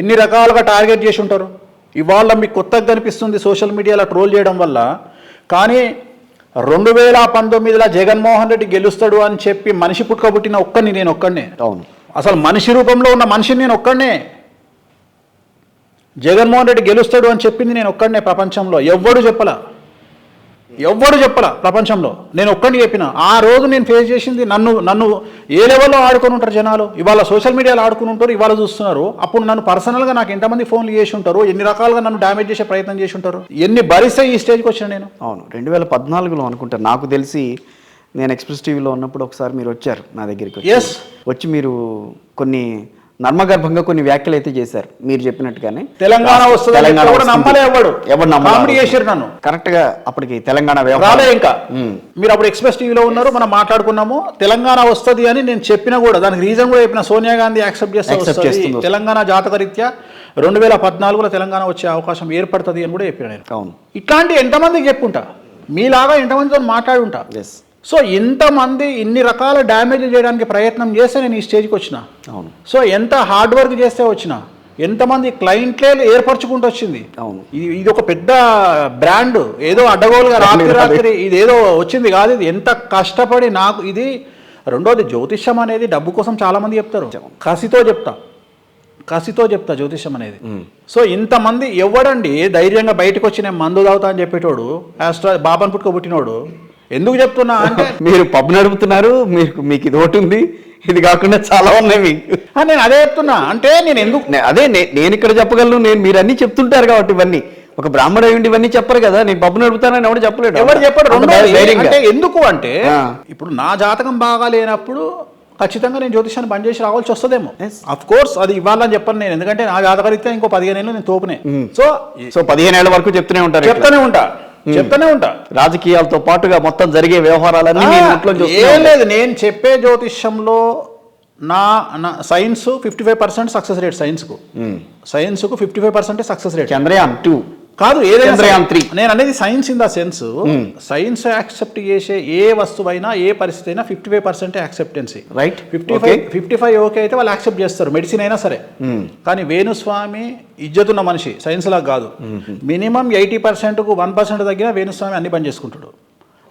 ఎన్ని రకాలుగా టార్గెట్ చేసి ఉంటారు. ఇవాళ మీకు కొత్తగా కనిపిస్తుంది సోషల్ మీడియాలో ట్రోల్ చేయడం వల్ల. కానీ 2019లో జగన్మోహన్ రెడ్డి గెలుస్తాడు అని చెప్పి మనిషి పుట్టుకబుట్టిన నేను ఒక్కడినే. అవును, అసలు మనిషి రూపంలో ఉన్న మనిషిని నేను ఒక్కడినే. జగన్మోహన్ రెడ్డి గెలుస్తాడు అని చెప్పింది నేను ఒక్కడినే. ప్రపంచంలో ఎవ్వడు చెప్పలా ప్రపంచంలో. నేను ఒక్కడిని చెప్పిన. ఆ రోజు నేను ఫేస్ చేసింది నన్ను ఏ లెవెల్లో ఆడుకొని ఉంటారు జనాలు. ఇవాళ సోషల్ మీడియాలో ఆడుకుని ఉంటారు, ఇవాళ చూస్తున్నారు. అప్పుడు నన్ను పర్సనల్గా నాకు ఎంతమంది ఫోన్లు చేసి ఉంటారు, ఎన్ని రకాలుగా నన్ను డ్యామేజ్ చేసే ప్రయత్నం చేసి ఉంటారు, ఎన్ని భరిస్తే ఈ స్టేజ్కి వచ్చిన నేను. అవును, 2014లో అనుకుంటా నాకు తెలిసి. నేను ఎక్స్ప్రెస్ టీవీలో ఉన్నప్పుడు ఒకసారి మీరు వచ్చారు నా దగ్గరికి. వచ్చి మీరు కొన్ని నర్మగర్భంగా కొన్ని వ్యాఖ్యలు అయితే చేశారు మీరు చెప్పినట్టుగానే. తెలంగాణ వస్తుంది నన్ను కరెక్ట్ గా. అప్పటికి తెలంగాణ రాలే ఇంకా. మీరు అప్పుడు ఎక్స్ప్రెస్ టీవీలో ఉన్నారు, మనం మాట్లాడుకున్నాము. తెలంగాణ వస్తుంది అని నేను చెప్పినా కూడా దానికి రీజన్ కూడా చెప్పిన. సోనియా గాంధీ యాక్సెప్ట్ చేస్తుంది, తెలంగాణ జాతక రీత్యా 2014లో తెలంగాణ వచ్చే అవకాశం ఏర్పడుతుంది అని కూడా చెప్పిన నేను. అవును, ఇట్లాంటి ఎంతమందికి చెప్పుంటా, మీలాగా ఎంతమందితో మాట్లాడుంటా. సో ఇంతమంది ఇన్ని రకాల డ్యామేజ్ చేయడానికి ప్రయత్నం చేస్తే నేను ఈ స్టేజ్కి వచ్చిన. అవును. సో ఎంత హార్డ్ వర్క్ చేస్తే వచ్చిన, ఎంతమంది క్లయింట్లే ఏర్పరచుకుంటూ వచ్చింది. అవును, ఇది ఒక పెద్ద బ్రాండ్. ఏదో అడ్డగోలుగా రాత్రి ఇది ఏదో వచ్చింది కాదు. ఇది ఎంత కష్టపడి నాకు ఇది. రెండోది జ్యోతిష్యం అనేది డబ్బు కోసం చాలామంది చెప్తారు. కసితో చెప్తా జ్యోతిష్యం అనేది. సో ఇంతమంది ఎవడండి ధైర్యంగా బయటకు వచ్చి నేను మందు తాగుతా అని చెప్పేటోడు, బాబాను పుట్టుకోబుట్టినోడు. ఎందుకు చెప్తున్నా అంటే మీరు పబ్ నడుపుతున్నారు, మీకు ఇది ఒకటి ఉంది, ఇది కాకుండా చాలా ఉన్నాయి మీకు. నేను అదే చెప్తున్నా. అంటే నేను ఎందుకు నేను ఇక్కడ చెప్పగలను. మీరు అన్ని చెప్తుంటారు కాబట్టి ఇవన్నీ. ఒక బ్రాహ్మణ అయ్యండి ఇవన్నీ చెప్పరు కదా. నేను పబ్ నడుపుతానని ఎవరు చెప్పలేడు. ఎవరు చెప్పరు. అంటే ఎందుకు అంటే ఇప్పుడు నా జాతకం బాగా లేనప్పుడు ఖచ్చితంగా నేను జ్యోతిషాన్ని బంద్ చేసి రావాల్సి వస్తుందేమో. అఫ్ కోర్స్ అది ఇవ్వాలని చెప్పను నేను. ఎందుకంటే నా జాతకరీత్యా ఇంకో 15 ఏళ్ళు నేను తోపునే. సో 15 ఏళ్ల వరకు చెప్తూనే ఉంటా. రాజకీయాలతో పాటుగా మొత్తం జరిగే వ్యవహారాలన్నీ ఏం లేదు. నేను చెప్పే జ్యోతిష్యంలో నా సైన్స్ 55% సక్సెస్ రేట్. సైన్స్కు 55% సక్సెస్ రేట్. చంద్రయాన్ 2 కాదు, ఏదైనా నేను అనేది science in the sense. Science accept చేసే ఏ వస్తువైనా ఏ పరిస్థితి అయినా 55% యాక్సెప్టెన్సీ. రైట్. 55 ఓకే అయితే వాళ్ళు యాక్సెప్ట్ చేస్తారు, మెడిసిన్ అయినా సరే. కానీ వేణుస్వామి ఇజ్జతున్న మనిషి, సైన్స్ లాగా కాదు. మినిమం 80%కు 1% తగ్గినా వేణుస్వామి అన్ని బంద్ చేసుకుంటాడు.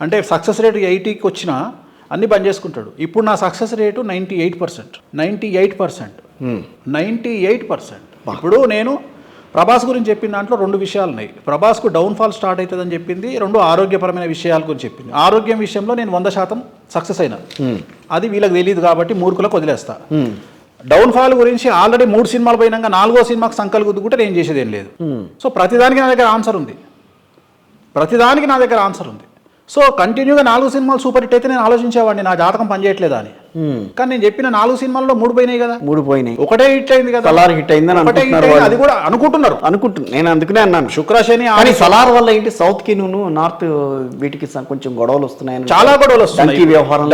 అంటే సక్సెస్ రేట్ 80కి వచ్చినా అన్ని బంద్ చేసుకుంటాడు. ఇప్పుడు నా సక్సెస్ రేటు 98%. ఇప్పుడు నేను ప్రభాస్ గురించి చెప్పిన దాంట్లో 2 విషయాలు ఉన్నాయి. ప్రభాస్కు డౌన్ఫాల్ స్టార్ట్ అవుతుందని చెప్పింది, 2 ఆరోగ్యపరమైన విషయాల గురించి చెప్పింది. ఆరోగ్యం విషయంలో నేను 100% సక్సెస్ అయినా. అది వీళ్ళకి తెలియదు కాబట్టి మూర్ఖులకు వదిలేస్తా. డౌన్ఫాల్ గురించి ఆల్రెడీ 3 సినిమాలు పోయినాక 4వ సినిమాకి సంకలు గుద్దుకుంటే నేను చేసేది ఏం లేదు. సో ప్రతిదానికి నా దగ్గర ఆన్సర్ ఉంది. సో కంటిన్యూగా 4 సినిమాలు సూపర్ హిట్ అయితే నేను ఆలోచించేవాడిని నా జాతకం పనిచేయట్లేదా అని. కానీ నేను చెప్పిన 4 సినిమాల్లో 3 పోయినాయి కదా. 3 పోయినాయి, ఒకటే హిట్ అయింది కదా. సలార్ హిట్ అయిందని అది కూడా అనుకుంటున్నారు. నేను అందుకనే అన్నాను శుక్ర శని. సలార్ వల్ల ఏంటి సౌత్ కి నార్త్ వీటికి కొంచెం గొడవలు వస్తున్నాయి, చాలా గొడవలు వస్తున్నాయి. వ్యవహారం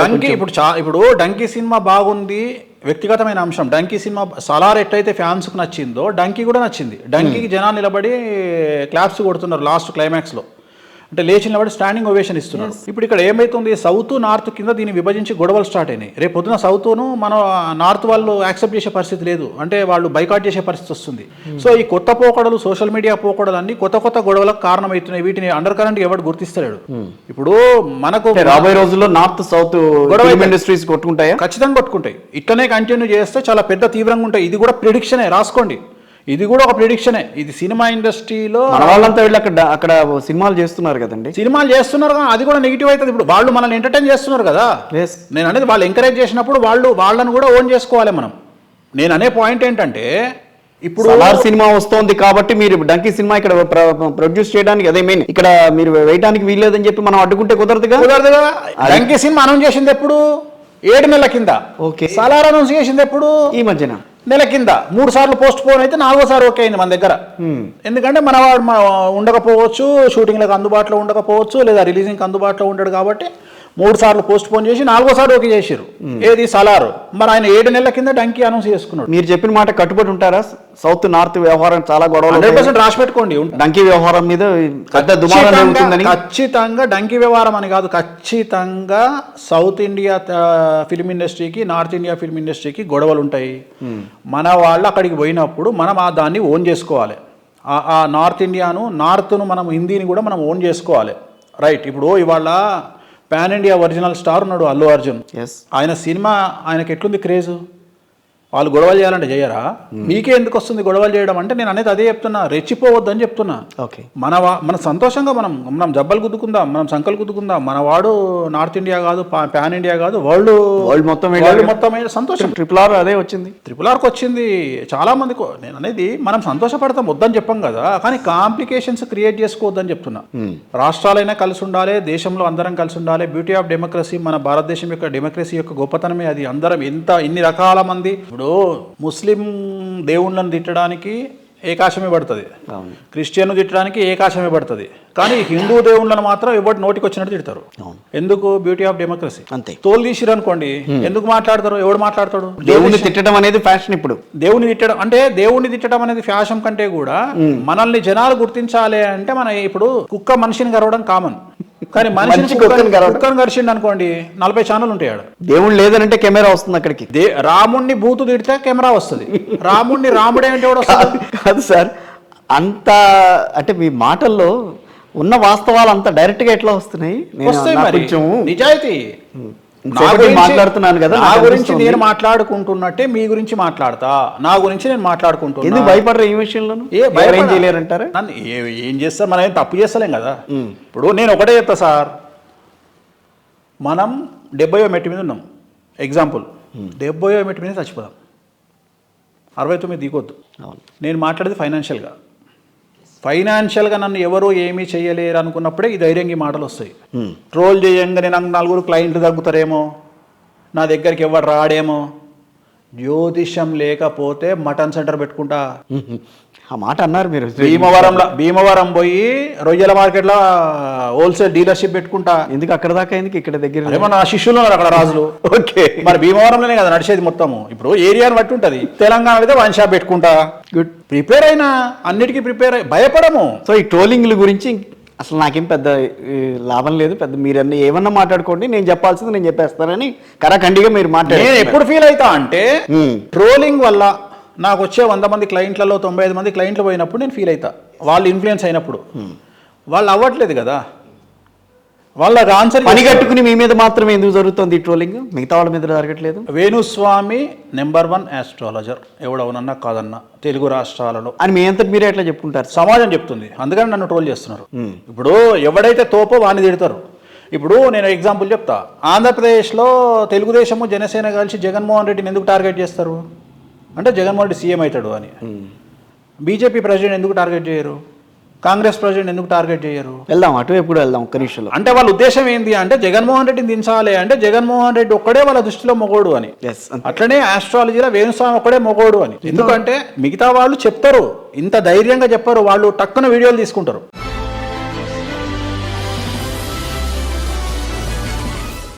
ఇప్పుడు డంకీ సినిమా బాగుంది, వ్యక్తిగతమైన అంశం. డంకీ సినిమా సలార్ ఎట్టయితే ఫ్యాన్స్కు నచ్చిందో డంకీ కూడా నచ్చింది. డంకీకి జనాలు నిలబడి క్లాప్స్ కొడుతున్నారు లాస్ట్ క్లైమాక్స్లో. అంటే లేచి నిలబడి స్టాండింగ్ ఓవేషన్ ఇస్తున్నారు. ఇప్పుడు ఇక్కడ ఏమైతుంది, సౌత్ నార్త్ కింద దీన్ని విభజించి గొడవలు స్టార్ట్ అయినాయి. రేపు పొద్దున సౌత్ను మన నార్త్ వాళ్ళు యాక్సెప్ట్ చేసే పరిస్థితి లేదు, అంటే వాళ్ళు బైకాట్ చేసే పరిస్థితి వస్తుంది. సో ఈ కొత్త పోకడలు, సోషల్ మీడియా పోకడలు అన్ని కొత్త గొడవలకు కారణమవుతున్నాయి. వీటిని అండర్ కరెంట్ ఎవరు గుర్తిస్తలేడు. ఇప్పుడు మనకు రాబోయే రోజుల్లో నార్త్ సౌత్ గొడవ ఇండస్ట్రీస్ కొట్టుకుంటాయా? ఖచ్చితంగా కొట్టుకుంటాయి. ఇట్లనే కంటిన్యూ చేస్తే చాలా పెద్ద తీవ్రంగా ఉంటాయి. ఇది కూడా ప్రిడిక్షనే, రాసుకోండి. ఇది కూడా ఒక ప్రిడిక్షనే. ఇది సినిమా ఇండస్ట్రీలో వాళ్ళంతా వెళ్ళి అక్కడ సినిమాలు చేస్తున్నారు కదండి. సినిమాలు చేస్తున్నారు కానీ అది కూడా నెగిటివ్ అవుతుంది. ఇప్పుడు వాళ్ళు మనల్ని ఎంటర్టైన్ చేస్తున్నారు కదా. నేను అనేది వాళ్ళు ఎంకరేజ్ చేసినప్పుడు వాళ్ళని కూడా ఓన్ చేసుకోవాలి మనం. నేను అనే పాయింట్ ఏంటంటే ఇప్పుడు సినిమా వస్తోంది కాబట్టి మీరు డంకీ సినిమా ఇక్కడ ప్రొడ్యూస్ చేయడానికి, అదే మెయిన్ ఇక్కడ మీరు వేయడానికి వీల్లేదని చెప్పి మనం అడ్డుకుంటే కుదరదుగా. డంకీ సినిమా అనౌన్స్ చేసింది ఎప్పుడు? 7 నెలల కింద. ఓకే. సలార్ అనౌన్స్ చేసింది ఎప్పుడు? ఈ మధ్యన నెల కింద. 3 సార్లు పోస్ట్ పోన్ అయితే 4వ సారి ఓకే అయింది మన దగ్గర. ఎందుకంటే మనవాడు ఉండకపోవచ్చు, షూటింగ్లకు అందుబాటులో ఉండకపోవచ్చు, లేదా రిలీజింగ్కి అందుబాటులో ఉండడు కాబట్టి 3 సార్లు పోస్ట్ పోన్ చేసి 4వసారి ఓకే చేసిరు. ఏది సలార్, మరి ఆయన 7 నెలల కింద డంకీ అనౌన్స్ చేసుకున్నాడు. మీరు చెప్పిన మాట కట్టుబడి ఉంటారా? సౌత్ నార్త్ వ్యవహారం చాలా గొడవలు 100% రాసి పెట్టుకోండి. డంకీ వ్యవహారం మీద పెద్ద దుమారం జరుగుతుందని. ఖచ్చితంగా డంకీ వ్యవహారం అని కాదు, ఖచ్చితంగా సౌత్ ఇండియా ఫిల్మ్ ఇండస్ట్రీకి, నార్త్ ఇండియా ఫిల్మ్ ఇండస్ట్రీకి గొడవలు ఉంటాయి. మన వాళ్ళు అక్కడికి పోయినప్పుడు మనం దాన్ని ఓన్ చేసుకోవాలి. ఆ నార్త్ ఇండియాను, నార్త్ను మనం హిందీని కూడా మనం ఓన్ చేసుకోవాలి. రైట్. ఇప్పుడు ఇవాళ పాన్ ఇండియా ఒరిజినల్ స్టార్ ఉన్నాడు అల్లు అర్జున్. ఆయన సినిమా ఆయనకి ఎట్లుంది క్రేజ్? వాళ్ళు గొడవలు చేయాలంటే చేయరా? మీకే ఎందుకు వస్తుంది గొడవలు చేయడం అంటే? నేను అనేది అదే చెప్తున్నా, రెచ్చిపోవద్దు అని చెప్తున్నా. ఓకే, మన సంతోషంగా మనం జబ్బలు గుద్దుకుందాం, మనం సంకలు గుద్దుకుందాం. మన వాడు నార్త్ ఇండియా కాదు, పాన్ ఇండియా కాదు, వరల్డ్ మొత్తం సంతోషం. RRR అదే వచ్చింది, RRRకి వచ్చింది. చాలా మందికి నేను అనేది మనం సంతోషపడతాం, వద్దని చెప్పాం కదా, కానీ కాంప్లికేషన్స్ క్రియేట్ చేసుకోవద్దని చెప్తున్నా. రాష్ట్రాలైనా కలిసి ఉండాలి, దేశంలో అందరం కలిసి ఉండాలి. బ్యూటీ ఆఫ్ డెమోక్రసీ, మన భారతదేశం యొక్క డెమోక్రసీ యొక్క గొప్పతనమే అది. అందరం ఇన్ని రకాల మంది, ఇప్పుడు ముస్లిం దేవుళ్ళను తిట్టడానికి ఏకాశమే పడుతుంది, క్రిస్టియన్ తిట్టడానికి ఏకాశమే పడుతుంది, కానీ హిందూ దేవుళ్ళను మాత్రం ఎవరు నోటికి వచ్చినట్టు తిడతారు. ఎందుకు? Beauty of democracy. అంతే. తోలు తీసిరు అనుకోండి, ఎందుకు మాట్లాడతారు? ఎవడు మాట్లాడతాడు? దేవుణ్ణి తిట్టడం అనేది ఫ్యాషన్. ఇప్పుడు దేవుని తిట్టడం అనేది ఫ్యాషన్ కంటే కూడా మనల్ని జనాలు గుర్తించాలి అంటే మన ఇప్పుడు కుక్క మనిషిని గరవడం కామన్, కానీ మనిషిని కుక్కను గరిచిండు అనుకోండి 40 ఛానల్ ఉంటాయి. దేవుడు లేదనంటే కెమెరా వస్తుంది అక్కడికి. రాముణ్ణి బూతు తిడితే కెమెరా వస్తుంది, రాముణ్ణి రాముడే అంటే కూడా వస్తుంది. కాదు సార్, అంత అంటే మీ మాటల్లో ఉన్న వాస్తవాలు అంత డైరెక్ట్ గా ఎట్లా వస్తున్నాయి? నిజాయితీ మాట్లాడుతున్నాను కదా, నా గురించి నేను మాట్లాడుకుంటున్నట్టే మీ గురించి మాట్లాడతా, నా గురించి నేను మాట్లాడుకుంటున్నా. ఎందుకు భయపడరా ఈ విషయంలోనూ? ఏం చేయలేరంటారా? నన్ను ఏం చేస్తారు? మనం ఏం తప్పు చేస్తలేం కదా. ఇప్పుడు నేను ఒకటే చెప్తా సార్, మనం 70వ మెట్టు మీద ఉన్నాం, ఎగ్జాంపుల్ 70వ మెట్టు మీద చచ్చిపోదాం, 69 దిగొద్దు. నేను మాట్లాడేది ఫైనాన్షియల్గా నన్ను ఎవరు ఏమీ చేయలేరు అనుకున్నప్పుడే ఈ ధైర్యంగా ఈ మాటలు వస్తాయి. ట్రోల్ చేయంగానే నాకు 4 క్లయింట్లు తగ్గుతారేమో, నా దగ్గరికి ఎవరు రాడేమో, జ్యోతిష్యం లేకపోతే మటన్ సెంటర్ పెట్టుకుంటా. ఆ మాట అన్నారు మీరు. భీమవరం పోయి రొయ్యల మార్కెట్లో హోల్సేల్ డీలర్షిప్ పెట్టుకుంటా. ఎందుకు అక్కడ దాకా? ఎందుకు ఇక్కడ దగ్గర? ఏమో నా శిష్యులు ఉన్నారు అక్కడ, రాజులు. ఓకే, మరి భీమవరంలోనే కదా నడిచేది మొత్తము. ఇప్పుడు ఏరియాని బట్టి ఉంటుంది. తెలంగాణ అయితే వన్ షాప్ పెట్టుకుంటా. గుడ్. ప్రిపేర్ అయినా, అన్నిటికీ ప్రిపేర్ అయ్యి భయపడము. సో ఈ ట్రోలింగ్ల గురించి అసలు నాకేం పెద్ద లాభం లేదు. పెద్ద మీరు ఏమన్నా మాట్లాడుకోండి, నేను చెప్పాల్సింది నేను చెప్పేస్తానని కరాఖండిగా మీరు మాట్లాడారు. నేను ఎప్పుడు ఫీల్ అవుతా అంటే, ట్రోలింగ్ వల్ల నాకు వచ్చే 100 మంది క్లయింట్లలో 95 మంది క్లయింట్లు పోయినప్పుడు నేను ఫీల్ అవుతా. వాళ్ళు ఇన్ఫ్లుయెన్స్ అయినప్పుడు వాళ్ళు అవ్వట్లేదు కదా, వాళ్ళకి ఆన్సర్ పని కట్టుకుని మీ మీద మాత్రమే ఎందుకు జరుగుతుంది ఈ ట్రోలింగ్? మిగతా వాళ్ళ మీద జరగట్లేదు. వేణుస్వామి #1 ఆస్ట్రాలజర్, ఎవడవునన్నా కాదన్నా తెలుగు రాష్ట్రాలలో అని మీ అంతటి మీరే ఎట్లా చెప్పుకుంటారు? సమాజం చెప్తుంది, అందుకని నన్ను ట్రోల్ చేస్తున్నారు. ఇప్పుడు ఎవడైతే తోపో వాడిని తిడతారు. ఇప్పుడు నేను ఎగ్జాంపుల్ చెప్తా. ఆంధ్రప్రదేశ్లో తెలుగుదేశము జనసేన కలిసి జగన్మోహన్ రెడ్డిని ఎందుకు టార్గెట్ చేస్తారు అంటే, జగన్మోహన్ రెడ్డి సీఎం అవుతాడు అని. బీజేపీ ప్రెసిడెంట్ ఎందుకు టార్గెట్ చేయరు? కాంగ్రెస్ ప్రెసిడెంట్ ఎందుకు టార్గెట్ చేయరు? వెళ్దాం అటువైపు కూడా వెళ్దాం ఒక్క నిమిషంలో. అంటే వాళ్ళ ఉద్దేశం ఏంటి అంటే, జగన్మోహన్ రెడ్డిని దించాలి అంటే జగన్మోహన్ రెడ్డి ఒక్కడే వాళ్ళ దృష్టిలో మొగోడు అని. అట్లనే ఆస్ట్రాలజీలో వేణుస్వామి ఒక్కడే మొగోడు అని. ఎందుకంటే మిగతా వాళ్ళు చెప్తారు, ఇంత ధైర్యంగా చెప్పారు, వాళ్ళు టక్కున వీడియోలు తీసుకుంటారు.